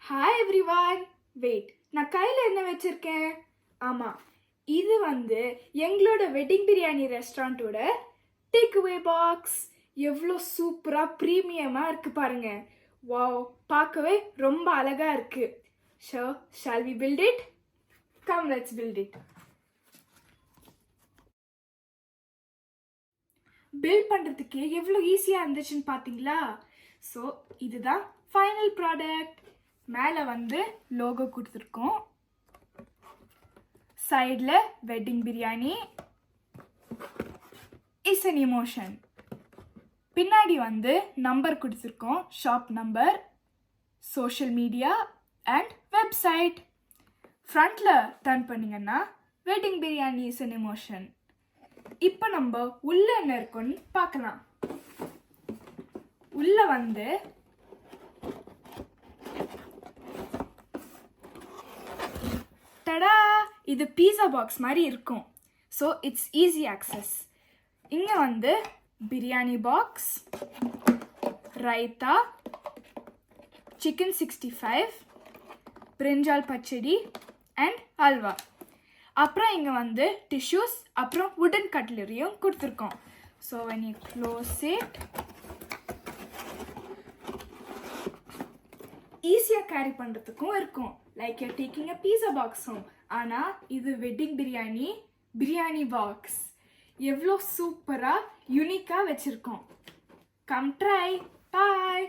Hi everyone. Wait, நான் கையில் என்ன வச்சுருக்கேன்? ஆமாம், இது எங்களோட வெட்டிங் பிரியாணி ரெஸ்டாரண்ட்டோட டேக் அவே பாக்ஸ். எவ்வளோ சூப்பராக ப்ரீமியமாக இருக்குது பாருங்க. வாவ், பார்க்கவே ரொம்ப அழகாக இருக்குது. Shall we build it? Come, let's build it. Build பண்ணுறதுக்கு எவ்வளோ ஈஸியாக இருந்துச்சுன்னு பார்த்தீங்களா? ஸோ இதுதான் ஃபைனல் ப்ராடக்ட். மேலே லோகோ கொடுத்துருக்கோம். சைடில் wedding biryani is an emotion. பின்னாடி நம்பர் கொடுத்துருக்கோம், shop number, social media and website. ஃப்ரண்ட்டில் டர்ன் பண்ணிங்கன்னா wedding biryani is an emotion. இப்போ நம்ம உள்ள என்ன இருக்குன்னு பார்க்கலாம். உள்ள டடா, இது பீஸா பாக்ஸ் மாதிரி இருக்கும். So it's easy access. இங்கே biryani box, raita, chicken 65, brinjal pachadi and halwa. அப்புறம் இங்கே டிஷ்யூஸ் அப்புறம் வுடன் கட்லரியும் கொடுத்துருக்கோம். So when you close it, ஈஸியாக கேரி பண்ணுறதுக்கும் இருக்கும். Like you're taking a pizza box home. ஆனால் இது வெட்டிங் பிரியாணி பாக்ஸ். எவ்வளோ சூப்பராக யூனிக்காக வச்சுருக்கோம். Come try. பாய்.